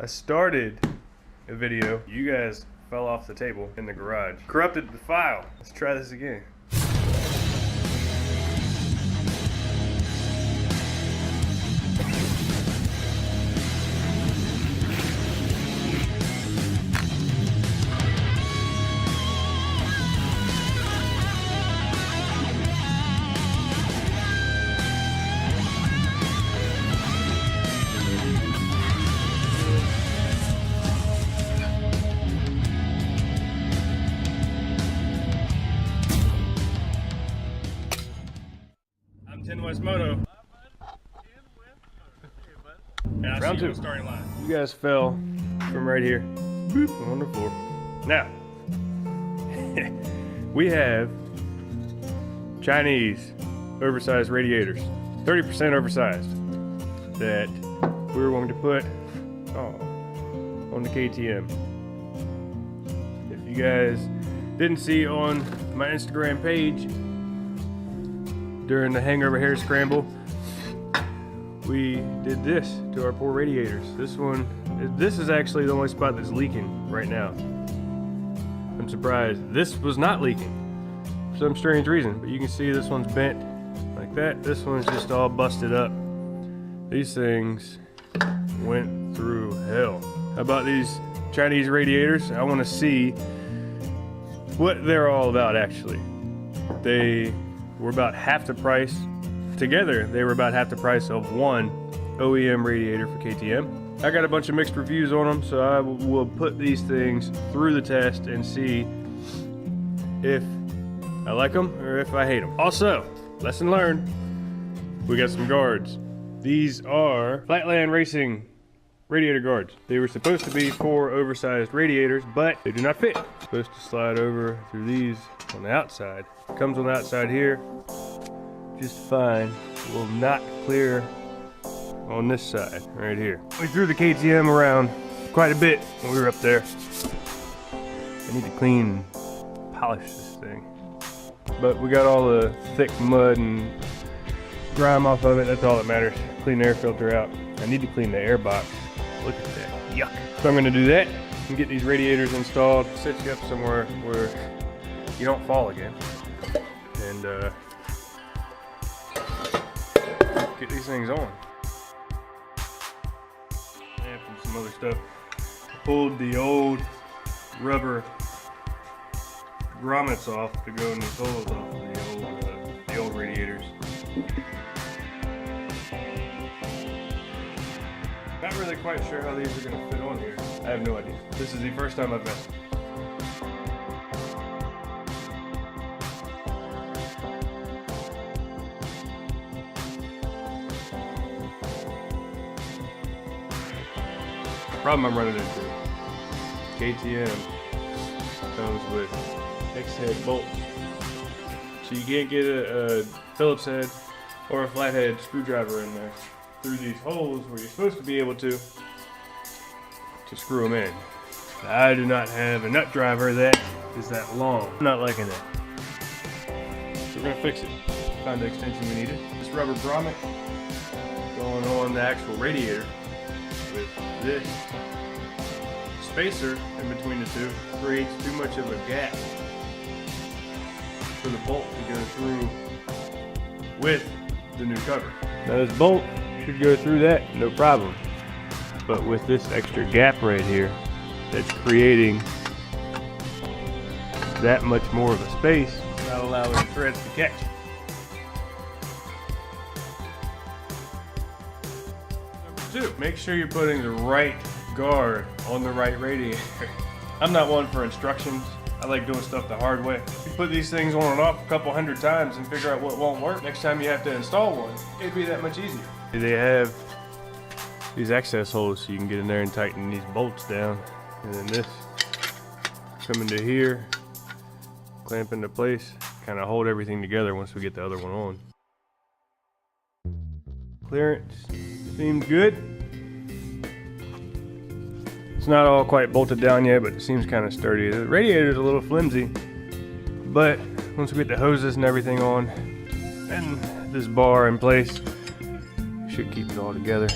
I started a video. You guys fell off the table in the garage. Corrupted the file. Let's try this again. Moto. And round two. Starting line. You guys fell from right here. Boop, on the floor. Now, we have Chinese oversized radiators, 30% oversized, that we're going to put on the KTM. If you guys didn't see on my Instagram page, during the hangover hair scramble, we did this to our poor radiators. This is actually the only spot that's leaking right now. I'm surprised. This was not leaking for some strange reason, but you can see this one's bent like that. This one's just all busted up. These things went through hell. How about these Chinese radiators? I want to see what they're all about actually. They were about half the price. Together, they were about half the price of one OEM radiator for KTM. I got a bunch of mixed reviews on them, so I will put these things through the test and see if I like them or if I hate them. Also, lesson learned, we got some guards. These are Flatland Racing radiator guards. They were supposed to be for oversized radiators, but they do not fit. It's supposed to slide over through these on the outside. Comes on the outside here just fine. Will not clear on this side right here. We threw the KTM around quite a bit when we were up there. I need to clean, polish this thing. But we got all the thick mud and grime off of it. That's all that matters. Clean the air filter out. I need to clean the air box. Look at that, yuck. So I'm gonna do that and get these radiators installed, set you up somewhere where you don't fall again. And get these things on. And some other stuff. I pulled the old rubber grommets off to go in these holes off of the old radiators. Not really quite sure how these are going to fit on here. I have no idea. This is the first time I've messed. Problem I'm running into, KTM comes with X-head bolts, so you can't get a Phillips head or a flathead screwdriver in there through these holes where you're supposed to be able to screw them in. I do not have a nut driver that is that long. I'm not liking that. So we're gonna fix it. Found the extension we needed. This rubber grommet going on the actual radiator with this spacer in between the two creates too much of a gap for the bolt to go through with the new cover. Now this bolt should go through that, no problem. But with this extra gap right here, that's creating that much more of a space, not allowing the threads to catch. Number two, make sure you're putting the right guard on the right radiator. I'm not one for instructions. I like doing stuff the hard way. You put these things on and off a couple hundred times and figure out what won't work. Next time you have to install one, it'd be that much easier. They have these access holes so you can get in there and tighten these bolts down. And then this come into here, clamp into place, kind of hold everything together once we get the other one on. Clearance seems good. It's not all quite bolted down yet, but it seems kind of sturdy. The radiator's a little flimsy, but once we get the hoses and everything on and this bar in place, we should keep it all together.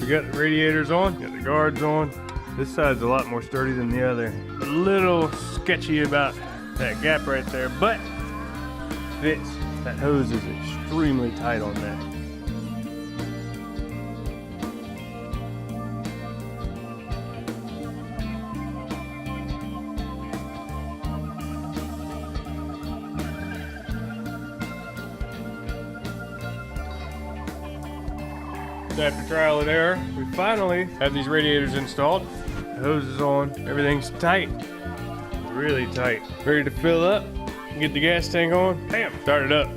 We got the radiators on, got the guards on. This side's a lot more sturdy than the other. A little sketchy about that gap right there, but fits. That hose is extremely tight on that. So after trial and error, we finally have these radiators installed. The hose is on, everything's tight, really tight. Ready to fill up, get the gas tank on, bam, start it up.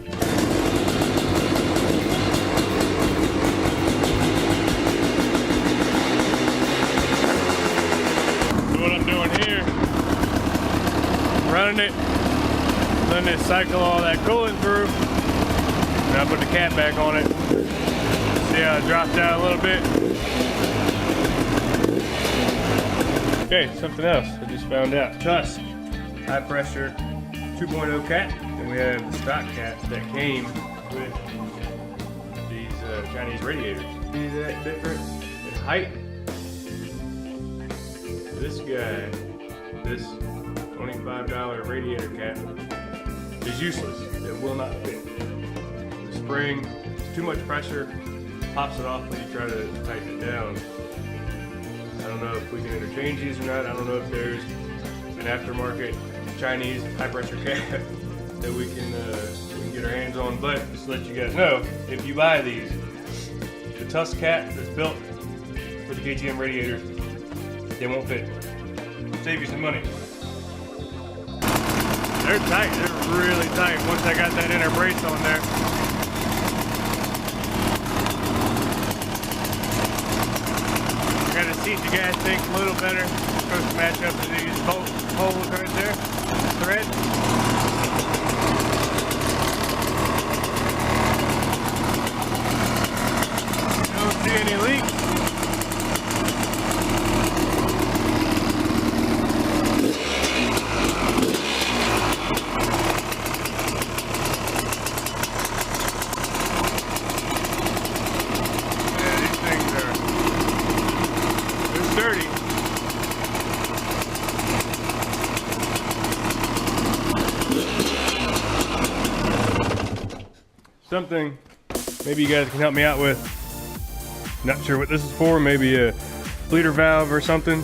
So what I'm doing here, running it, letting it cycle all that coolant through, and I put the cap back on it. See how it dropped down a little bit. Okay, something else I just found out. Tusk, high pressure 2.0 cat, and we have the stock cat that came with these Chinese radiators. See that difference in height? This guy, this $25 radiator cap is useless. It will not fit. The spring, too much pressure, pops it off when you try to tighten it down. I don't know if we can interchange these or not. I don't know if there's an aftermarket Chinese high pressure cap that we can get our hands on. But just to let you guys know, if you buy these, the Tusk cap that's built for the KTM radiators, they won't fit. Save you some money. They're tight. They're really tight. Once I got that inner brace on there. Got to seat the gas tank a little better. It's supposed to match up to these holes right there. Thread. Don't see any leaks. Something maybe you guys can help me out with. Not sure what this is for, maybe a bleeder valve or something.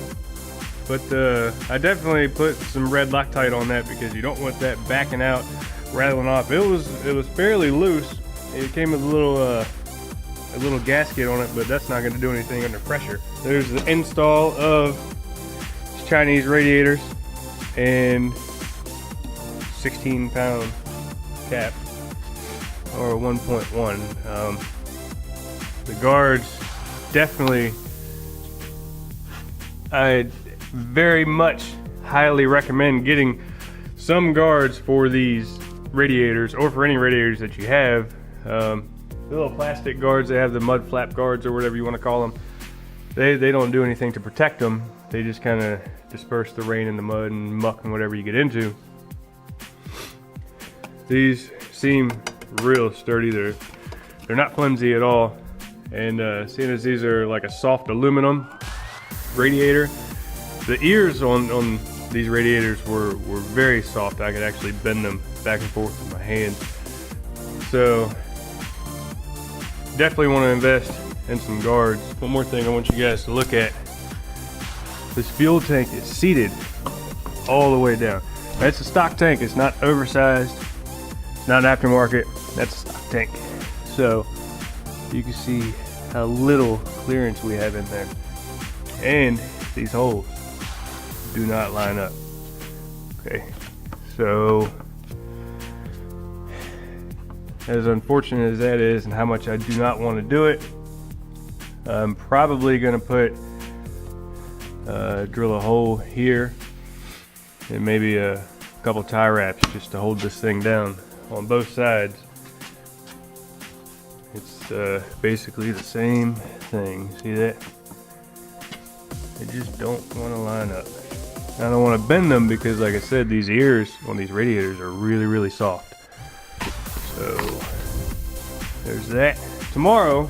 But I definitely put some red Loctite on that because you don't want that backing out, rattling off. It was fairly loose. It came with a little gasket on it, but that's not going to do anything under pressure. There's the install of Chinese radiators and 16-pound cap. Or 1.1. The guards, definitely, I very much highly recommend getting some guards for these radiators, or for any radiators that you have. The little plastic guards, they have the mud flap guards or whatever you want to call them. They don't do anything to protect them. They just kind of disperse the rain and the mud and muck and whatever you get into. These seem real sturdy. They're not flimsy at all, and seeing as these are like a soft aluminum radiator, the ears on these radiators were very soft. I could actually bend them back and forth with my hand. So definitely want to invest in some guards. One more thing I want you guys to look at. This fuel tank is seated all the way down. That's a stock tank. It's not oversized. It's not an aftermarket. That's a stock tank. So you can see how little clearance we have in there. And these holes do not line up. Okay, so as unfortunate as that is and how much I do not want to do it, I'm probably going to put drill a hole here and maybe a couple tie wraps just to hold this thing down on both sides. It's basically the same thing. See that? They just don't want to line up. I don't want to bend them because, like I said, these ears on these radiators are really soft. So there's that. Tomorrow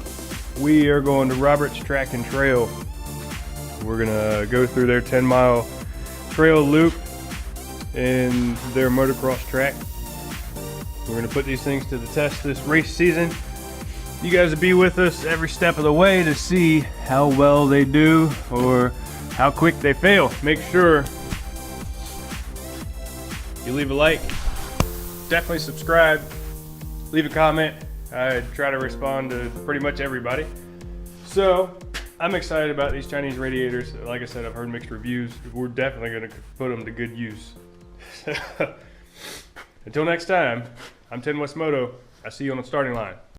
we are going to Robert's Track and Trail We're gonna go through their 10-mile trail loop in their motocross track. We're gonna put these things to the test this race season. You guys will be with us every step of the way to see how well they do or how quick they fail. Make sure you leave a like, definitely subscribe, leave a comment. I try to respond to pretty much everybody. So I'm excited about these Chinese radiators. Like I said, I've heard mixed reviews. We're definitely gonna put them to good use. Until next time, I'm 10 West Moto. I see you on the starting line.